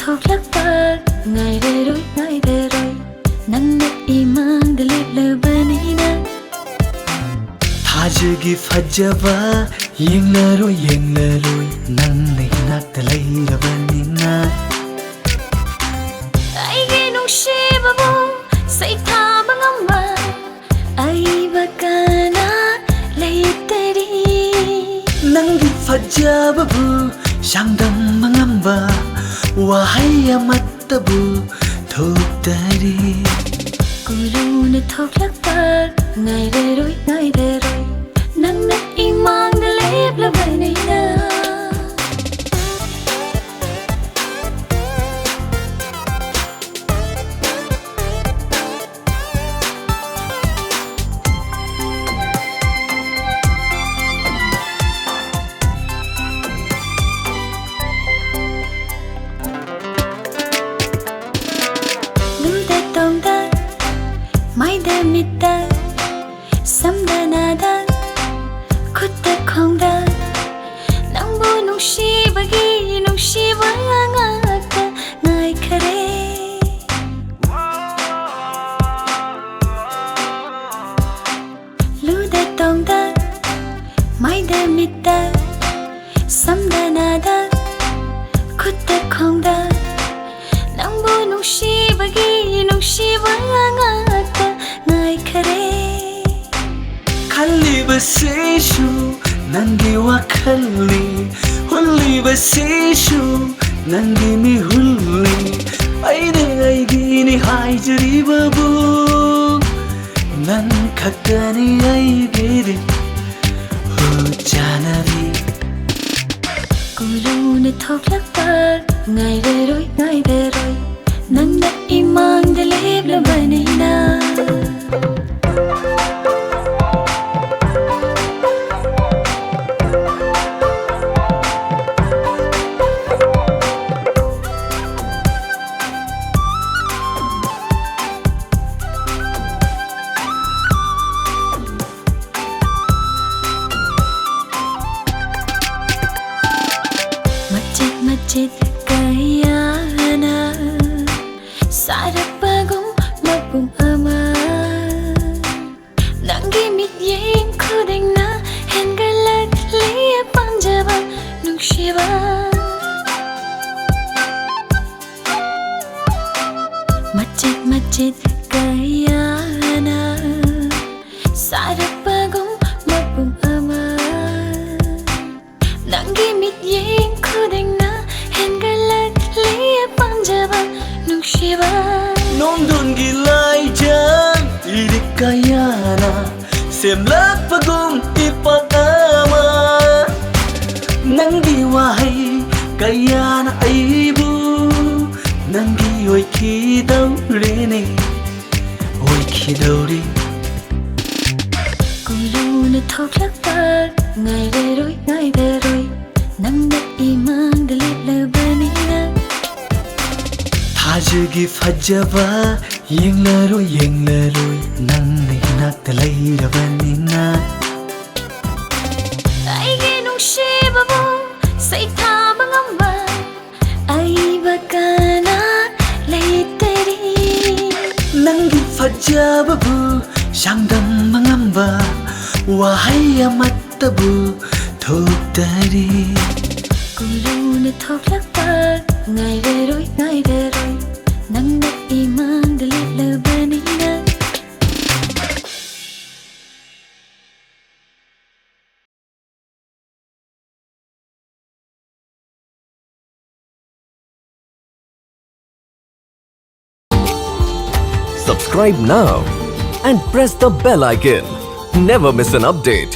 ꯊꯣꯛꯂꯛꯄ ꯉꯥꯏꯔꯔꯣꯏ ꯅꯪꯅ ꯏꯃꯥꯡꯗ ꯂꯦꯞꯂꯕꯅꯤꯅ ꯊꯥꯖꯒꯤ ꯐꯖꯕ ꯌꯦꯡꯂꯔꯣꯏ ꯅꯪꯅ ꯏꯅꯥꯛꯇ ꯂꯩꯔꯕꯅꯤꯅ ꯑꯩꯒꯤ ꯅꯨꯡꯁꯤꯕꯕꯨ ꯁꯩꯊꯥꯕ ꯉꯝꯕ ꯑꯏꯕ ꯀꯅꯥ ꯂꯩꯇꯔꯤ ꯅꯪꯒꯤ ꯐꯖꯕꯕꯨ ꯆꯥꯡꯗꯝꯕ ꯉꯝꯕ ꯋꯥꯍꯩ ꯑꯃꯠꯇꯕꯨ ꯊꯣꯛꯇꯔꯤ ꯀꯨꯔꯨꯅ ꯊꯣꯛꯂꯛꯄ ꯉꯥꯏꯔꯔꯣꯏ ꯅꯪꯅ ꯏꯃꯥꯡꯗ ꯂꯦꯞꯂꯕꯅꯤꯅ ꯂꯨꯗ ꯇꯣꯡꯗ ꯃꯥꯏꯗ ꯃꯤꯠꯇ ꯁꯝꯗ ꯅꯥꯗ ꯈꯨꯠꯇ ꯈꯣꯡꯗ ꯅꯪꯕꯨ ꯅꯨꯡꯁꯤꯕꯒꯤ ꯅꯨꯡꯁꯤꯕ ꯉꯥꯛꯇ ꯉꯥꯏꯈꯔꯦ ꯂꯨꯗ ꯇꯣꯡꯗ ꯃꯥꯏꯗ ꯃꯤꯠꯇ ꯁꯝꯗ ꯅꯥꯗ ꯈꯨꯠꯇ ꯈꯣꯡꯗ ꯅꯪꯕꯨ ꯅꯨꯡꯁꯤꯕꯒꯤ ꯅꯨꯡꯁꯤꯕ ꯉꯥꯛꯇ ꯉꯥꯏꯈꯔꯦ ꯈꯜꯂꯤꯕꯁꯤꯁꯨ ꯅꯪꯒꯤ ꯋꯥꯈꯜꯅꯤ ꯍꯨꯜꯂꯤꯕꯁꯤꯁꯨ ꯅꯪꯒꯤ ꯃꯤꯍꯨꯜꯅꯤ ꯑꯩꯅ ꯑꯩꯒꯤꯅꯤ ꯍꯥꯏꯖꯔꯤꯕꯕꯨ ꯅꯪ ꯈꯛꯇꯅꯤ ꯑꯩꯒꯤꯗꯤ ꯆꯥꯅꯕꯤ ꯀꯨꯔꯨꯅ ꯊꯣꯛꯂꯛꯄ ꯉꯥꯏꯔꯔꯣꯏ ꯅꯪꯅ ꯏꯃꯥꯡꯗ ꯂꯦꯞꯂꯕꯅꯤꯅ ꯃꯆꯦꯠ ꯀꯌꯥꯅ ꯁꯥꯔꯛꯄꯒꯨꯝ ꯃꯄꯨꯡ ꯑꯃ ꯅꯪꯒꯤ ꯃꯤꯠꯌꯦꯡ ꯈꯨꯗꯤꯡꯅ ꯍꯦꯟꯒꯠꯂꯛꯂꯤ ꯄꯥꯝꯖꯕ ꯅꯨꯡꯁꯤꯕ ꯃꯆꯦꯠ ꯀꯌꯥꯅ ꯁꯥꯔꯛꯄꯒꯨꯝ ꯃꯄꯨꯡ ꯑꯃ ꯅꯪꯒꯤ ꯃꯤꯠꯌꯦꯡ ꯈꯨꯗꯤꯡꯅ ꯍꯦꯟꯒꯠꯂꯛꯂꯤ ꯄꯥꯝꯖꯕ ꯅꯨꯡꯁꯤꯕ ꯅꯣꯡꯗꯣꯟꯒꯤ ꯂꯥꯏꯖꯪ ꯏꯔꯤꯛ ꯀꯌꯥꯅ ꯁꯦꯝꯂꯛꯄꯒꯨꯝ ꯏꯄꯥꯛ ꯑꯃ ꯅꯪꯒꯤ ꯋꯥꯍꯩ ꯀꯌꯥꯅ ꯑꯩꯕꯨ ꯅꯪꯒꯤ ꯑꯣꯏꯈꯤꯗꯧꯔꯤ ꯀꯨꯔꯨꯅ ꯊꯣꯛꯂꯛꯄ ꯉꯥꯏꯔꯔꯣꯏ ꯅꯪꯅ ꯏꯃꯥꯡꯗ ꯂꯦꯞꯂꯕꯅꯤꯅ ꯊꯥꯖꯒꯤ ꯐꯖꯕ ꯌꯦꯡꯂꯔꯣꯏ ꯅꯪꯅ 이나ꯛꯇ ꯂꯩꯔꯕꯅꯤ나 ꯑꯩꯒꯤ ꯅꯨꯡꯁꯤꯕꯕꯨ ꯁꯩꯊꯥꯕ ꯉꯝꯕ ꯑꯏꯕ ꯀꯅꯥ ꯂꯩꯇꯔꯤ ꯅꯪꯒꯤ ꯐꯖꯕꯕꯨ ꯆꯥꯡꯗꯝꯕ ꯉꯝꯕ ꯋꯥꯍꯩ ꯑꯃꯠꯇꯕꯨ ꯊꯣꯛꯇꯔꯤ ꯀꯨꯔꯨꯅ ꯊꯣꯛꯂꯛꯄ ꯉꯥꯏꯔꯔꯣꯏ ꯅꯪꯅ ꯏꯃꯥꯡꯗ ꯂꯦꯞꯂꯕꯅꯤꯅ Subscribe now and press the bell icon. Never miss an update.